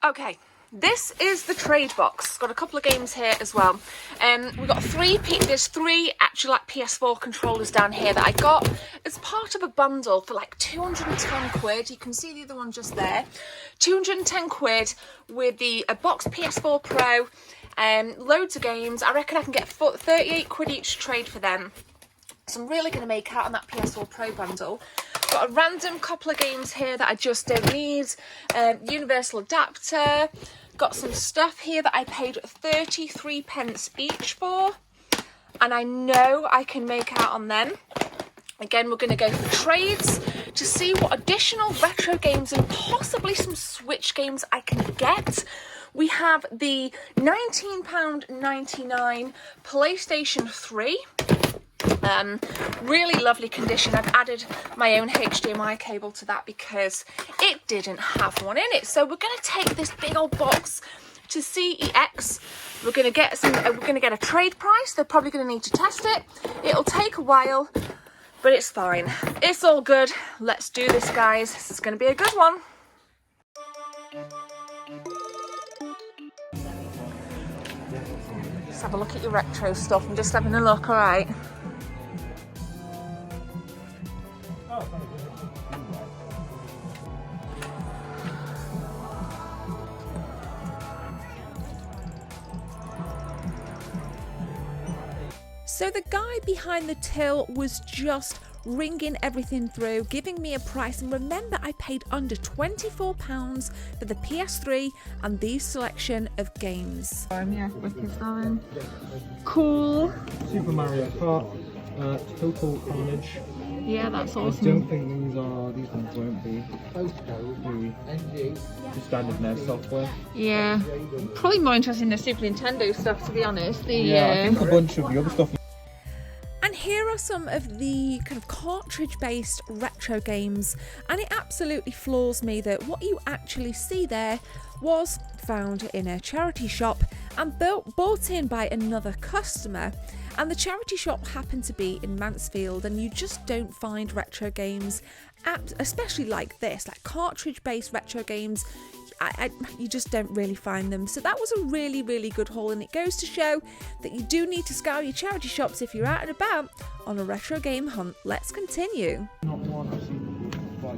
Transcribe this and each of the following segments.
Okay, this is the trade box. Got a couple of games here as well. We've got there's three actual like PS4 controllers down here that I got as part of a bundle for like 210 quid. You can see the other one just there. 210 quid with the box PS4 Pro. Loads of games. I reckon I can get 38 quid each trade for them. So I'm really going to make out on that PS4 Pro bundle. Got a random couple of games here that I just don't need. Universal adapter. Got some stuff here that I paid 33 pence each for. And I know I can make out on them. Again, we're going to go for trades to see what additional retro games and possibly some Switch games I can get. We have the £19.99 PlayStation 3. Really lovely condition. I've added my own HDMI cable to that because it didn't have one in it. So we're going to take this big old box to CEX. We're going to get a trade price. They're probably going to need to test it. It'll take a while, but it's fine. It's all good. Let's do this, guys. This is going to be a good one. Just have a look at your retro stuff. I'm just having a look, all right? So the guy behind the till was just ringing everything through, giving me a price, and remember I paid under £24 for the PS3 and the selection of games. Yeah, wicked going. Cool. Super Mario Kart, Total Carnage. Yeah, that's I awesome. don't think these ones won't be the standard NES software. Yeah, probably more interested in the Super Nintendo stuff, to be honest. I think a bunch of the other stuff. And here are some of the kind of cartridge-based retro games, and it absolutely floors me that what you actually see there was found in a charity shop and bought in by another customer. And the charity shop happened to be in Mansfield, and you just don't find retro games, especially like this, like cartridge-based retro games. You just don't really find them. So that was a really, really good haul, and it goes to show that you do need to scour your charity shops if you're out and about on a retro game hunt. Let's continue. Not one I've seen like.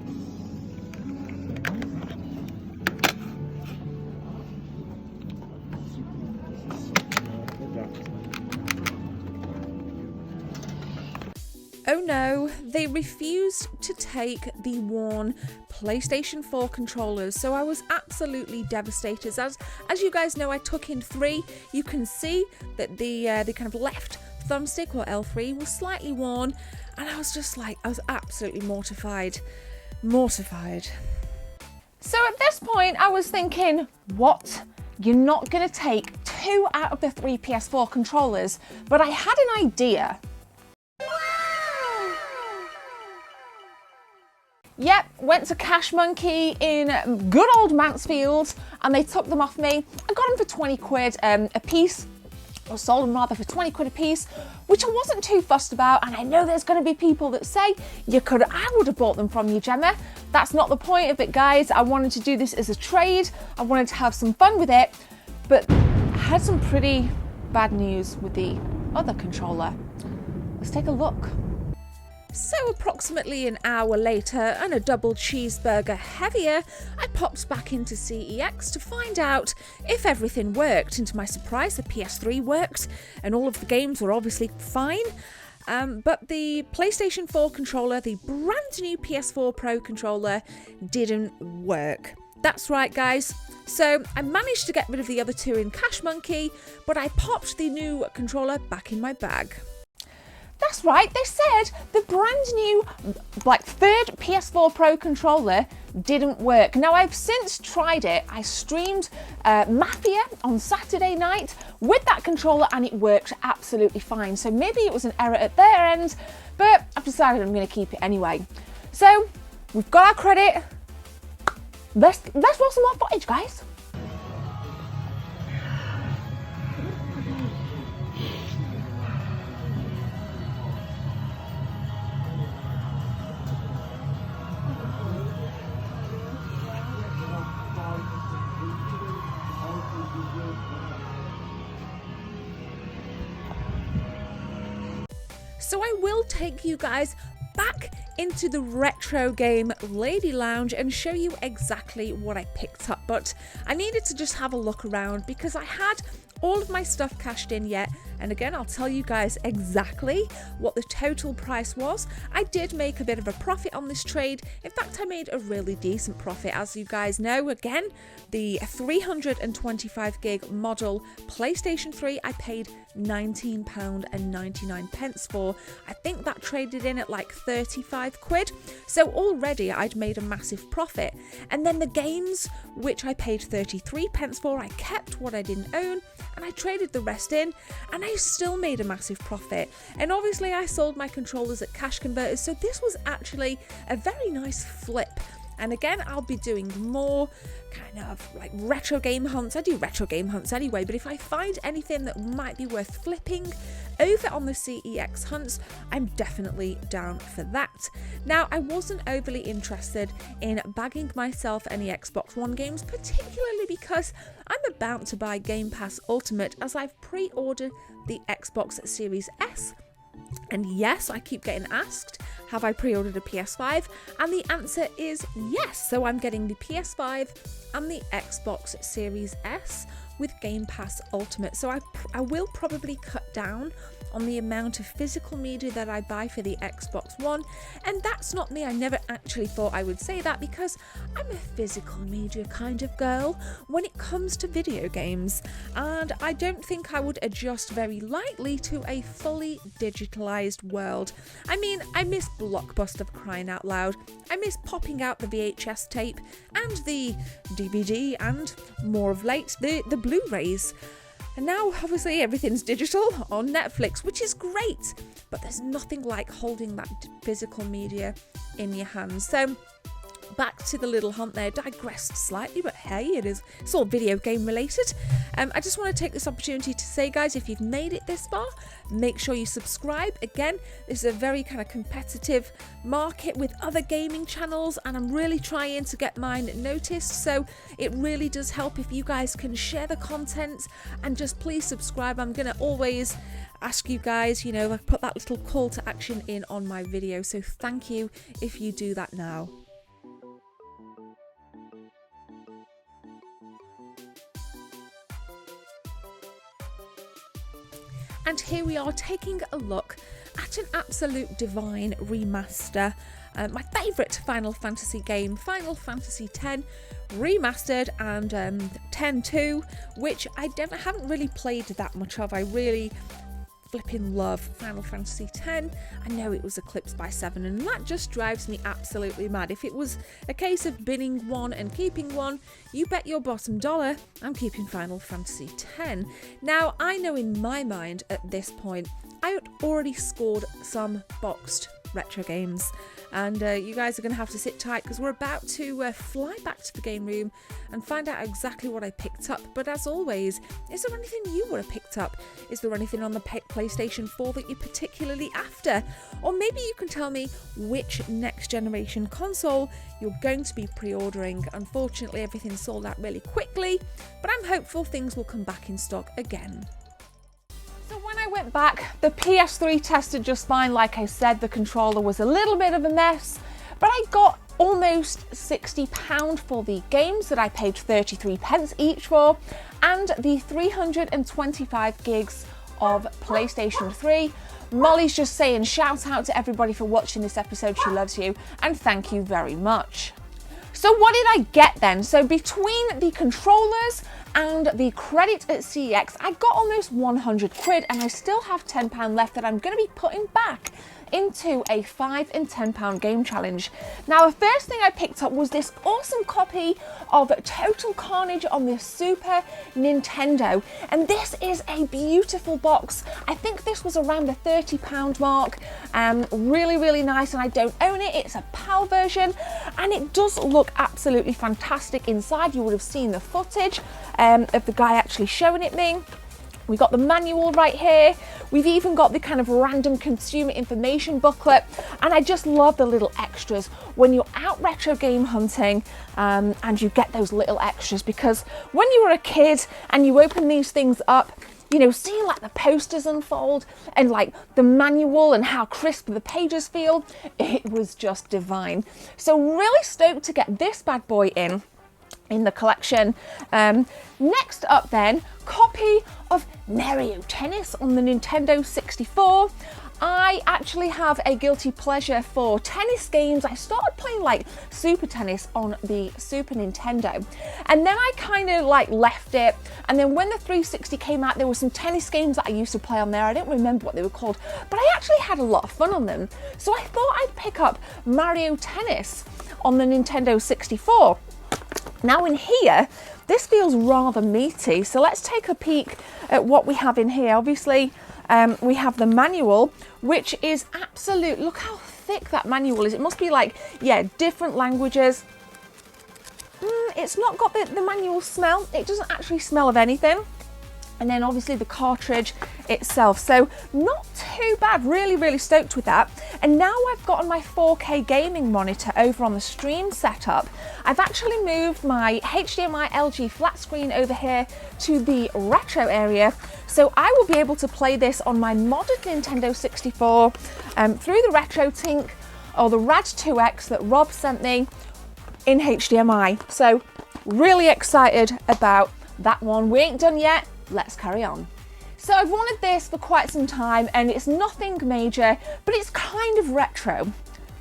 Oh no, they refused to take the worn PlayStation 4 controllers, so I was absolutely devastated. As you guys know, I took in 3. You can see that the kind of left thumbstick, or L3, was slightly worn, and I was just like, I was absolutely mortified. So at this point, I was thinking, what? You're not going to take 2 out of the 3 PS4 controllers? But I had an idea. Yep, went to Cash Monkey in good old Mansfield, and they took them off me. I got them for 20 quid a piece, or sold them rather for 20 quid a piece, which I wasn't too fussed about. And I know there's going to be people that say, I would have bought them from you, Gemma. That's not the point of it, guys. I wanted to do this as a trade. I wanted to have some fun with it, but I had some pretty bad news with the other controller. Let's take a look. So approximately an hour later, and a double cheeseburger heavier, I popped back into CEX to find out if everything worked, and to my surprise the PS3 worked and all of the games were obviously fine, but the PlayStation 4 controller, the brand new PS4 Pro controller, didn't work. That's right, guys. So I managed to get rid of the other 2 in Cash Monkey, but I popped the new controller back in my bag. That's right, they said the brand new, like, 3rd PS4 Pro controller didn't work. Now, I've since tried it. I streamed Mafia on Saturday night with that controller, and it worked absolutely fine. So maybe it was an error at their end, but I've decided I'm going to keep it anyway. So we've got our credit. Let's roll some more footage, guys. So I will take you guys back into the retro game Lady Lounge and show you exactly what I picked up, but I needed to just have a look around because I had all of my stuff cashed in yet, and again I'll tell you guys exactly what the total price was. I did make a bit of a profit on this trade. In fact, I made a really decent profit. As you guys know, again, the 325 gig model PlayStation 3 I paid £19.99 for. I think that traded in at like 35 quid, so already I'd made a massive profit. And then the games, which I paid 33 pence for, I kept what I didn't own and I traded the rest in, and I still made a massive profit. And obviously I sold my controllers at cash converters, so this was actually a very nice flip. And again, I'll be doing more kind of like retro game hunts. I do retro game hunts anyway, but if I find anything that might be worth flipping over on the CEX hunts, I'm definitely down for that. Now, I wasn't overly interested in bagging myself any Xbox One games, particularly because I'm about to buy Game Pass Ultimate as I've pre-ordered the Xbox Series S. And yes, I keep getting asked, have I pre-ordered a PS5? And the answer is yes. So I'm getting the PS5 and the Xbox Series S with Game Pass Ultimate. So I will probably cut down on the amount of physical media that I buy for the Xbox One. And that's not me. I never actually thought I would say that because I'm a physical media kind of girl when it comes to video games. And I don't think I would adjust very lightly to a fully digitalized world. I mean, I miss Blockbuster, for crying out loud. I miss popping out the VHS tape and the DVD and more of late, the Blu-rays. And now, obviously, everything's digital on Netflix, which is great, but there's nothing like holding that physical media in your hands. So, back to the little hunt there, digressed slightly, but hey, it's all video game related. I just want to take this opportunity to say, guys, if you've made it this far, make sure you subscribe. Again, this is a very kind of competitive market with other gaming channels, and I'm really trying to get mine noticed, so it really does help if you guys can share the content and just please subscribe. I'm going to always ask you guys, like put that little call to action in on my video, so thank you if you do that now. And here we are taking a look at an absolute divine remaster. My favourite Final Fantasy game, Final Fantasy X remastered, and X-2, which I haven't really played that much of. I really flipping love Final Fantasy X. I know it was eclipsed by 7, and that just drives me absolutely mad. If it was a case of binning one and keeping one, you bet your bottom dollar I'm keeping Final Fantasy X. Now, I know in my mind at this point, I had already scored some boxed retro games, and you guys are going to have to sit tight because we're about to fly back to the game room and find out exactly what I picked up. But as always, is there anything you would have picked up? Is there anything on the PlayStation 4 that you're particularly after? Or maybe you can tell me which next generation console you're going to be pre-ordering. Unfortunately, everything sold out really quickly, but I'm hopeful things will come back in stock again. So when I went back, the PS3 tested just fine. Like I said, the controller was a little bit of a mess, but I got almost £60 for the games that I paid 33 pence each for, and the 325 gigs of PlayStation 3. Molly's just saying shout out to everybody for watching this episode. She loves you, and thank you very much. So what did I get then? So between the controllers and the credit at CEX, I got almost 100 quid, and I still have £10 left that I'm going to be putting back into a £5 and £10 game challenge. Now, the first thing I picked up was this awesome copy of Total Carnage on the Super Nintendo, and this is a beautiful box. I think this was around the £30 mark. Really nice, and I don't own it. It's a PAL version, and it does look absolutely fantastic inside. You would have seen the footage of the guy actually showing it me. We got the manual right here. We've even got the kind of random consumer information booklet, and I just love the little extras when you're out retro game hunting, and you get those little extras, because when you were a kid and you open these things up, you know, seeing like the posters unfold and like the manual and how crisp the pages feel, it was just divine. So really stoked to get this bad boy in the collection. Next up then, copy of Mario Tennis on the Nintendo 64. I actually have a guilty pleasure for tennis games. I started playing like Super Tennis on the Super Nintendo, and then I kind of like left it. And then when the 360 came out, there were some tennis games that I used to play on there. I don't remember what they were called, but I actually had a lot of fun on them. So I thought I'd pick up Mario Tennis on the Nintendo 64. Now in here, this feels rather meaty. So let's take a peek at what we have in here. Obviously, we have the manual, which is absolute, look how thick that manual is. It must be like, yeah, different languages. It's not got the manual smell. It doesn't actually smell of anything. And then obviously the cartridge itself. So not too bad, really stoked with that. And now I've got on my 4K gaming monitor over on the stream setup, I've actually moved my HDMI LG flat screen over here to the retro area. So I will be able to play this on my modded Nintendo 64 through the retro tink or the Rad 2X that Rob sent me in HDMI. So really excited about that one. We ain't done yet. Let's carry on. So I've wanted this for quite some time and it's nothing major, but it's kind of retro.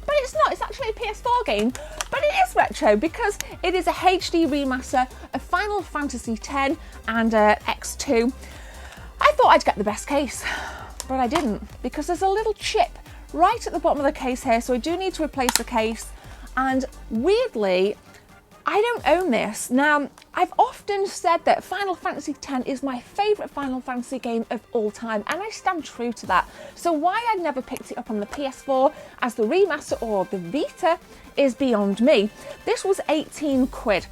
But it's not, it's actually a PS4 game, but it is retro because it is a HD remaster of Final Fantasy X and X2. I thought I'd get the best case, but I didn't because there's a little chip right at the bottom of the case here, so I do need to replace the case. And weirdly, I don't own this. Now, I've often said that Final Fantasy X is my favourite Final Fantasy game of all time, and I stand true to that. So why I'd never picked it up on the PS4 as the remaster or the Vita is beyond me. This was 18 quid,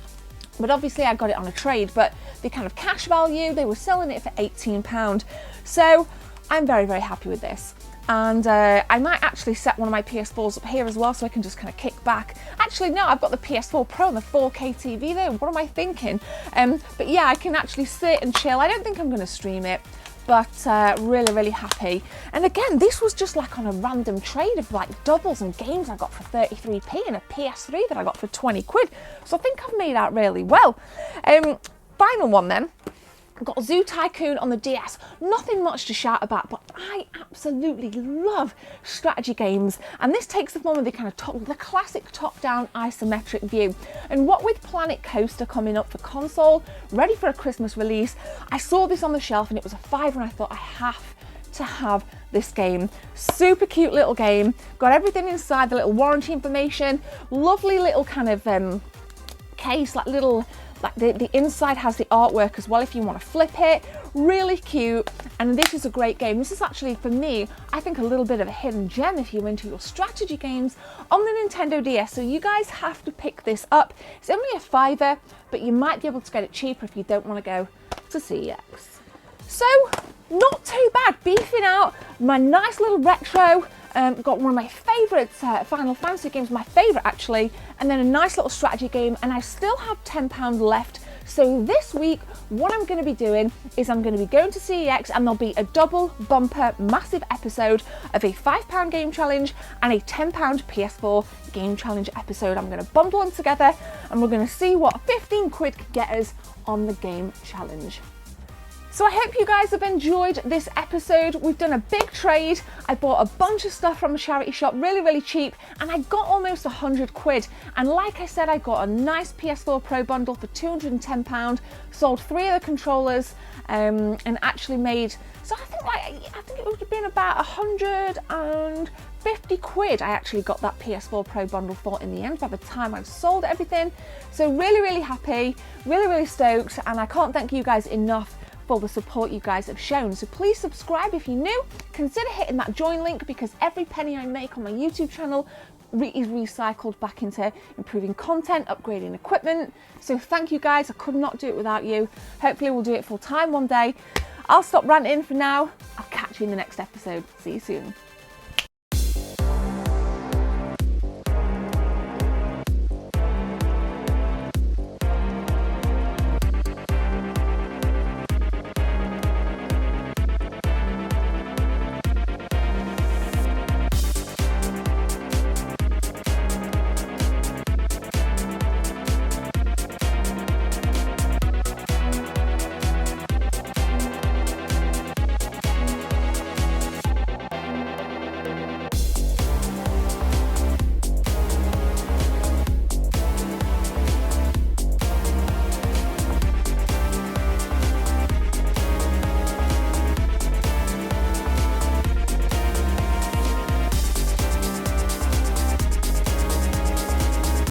but obviously I got it on a trade, but the kind of cash value, they were selling it for £18. So I'm very happy with this. And I might actually set one of my PS4s up here as well so I can just kind of kick back. Actually, no, I've got the PS4 Pro and the 4K TV there. What am I thinking? But yeah, I can actually sit and chill. I don't think I'm going to stream it, but really happy. And again, this was just like on a random trade of like doubles and games I got for 33p and a PS3 that I got for 20 quid. So I think I've made out really well. Final one then. I've got Zoo Tycoon on the DS. Nothing much to shout about, but I absolutely love strategy games. And this takes the form of the kind of the classic top-down isometric view. And what with Planet Coaster coming up for console, ready for a Christmas release, I saw this on the shelf and it was a £5 and I thought I have to have this game. Super cute little game. Got everything inside, the little warranty information, lovely little kind of case, like little, like the inside has the artwork as well if you want to flip it. Really cute, and this is a great game. This is actually, for me, I think a little bit of a hidden gem if you're into your strategy games on the Nintendo DS. So you guys have to pick this up. It's only a £5, but you might be able to get it cheaper if you don't want to go to CEX. So not too bad, beefing out my nice little retro. Got one of my favourite Final Fantasy games, my favourite actually, and then a nice little strategy game, and I still have £10 left. So this week, what I'm going to be doing is I'm going to be going to CEX, and there'll be a double bumper massive episode of a £5 game challenge and a £10 PS4 game challenge episode. I'm going to bundle them together and we're going to see what 15 quid could get us on the game challenge. So I hope you guys have enjoyed this episode. We've done a big trade. I bought a bunch of stuff from a charity shop, really cheap, and I got almost 100 quid. And like I said, I got a nice PS4 Pro bundle for £210, sold 3 of the controllers, and actually made, so I think it would have been about 150 quid I actually got that PS4 Pro bundle for in the end by the time I've sold everything. So really happy, really stoked, and I can't thank you guys enough for the support you guys have shown. So please subscribe if you're new, consider hitting that join link, because every penny I make on my YouTube channel is recycled back into improving content, upgrading equipment. So thank you guys, I could not do it without you. Hopefully we'll do it full time one day. I'll stop ranting for now. I'll catch you in the next episode. See you soon.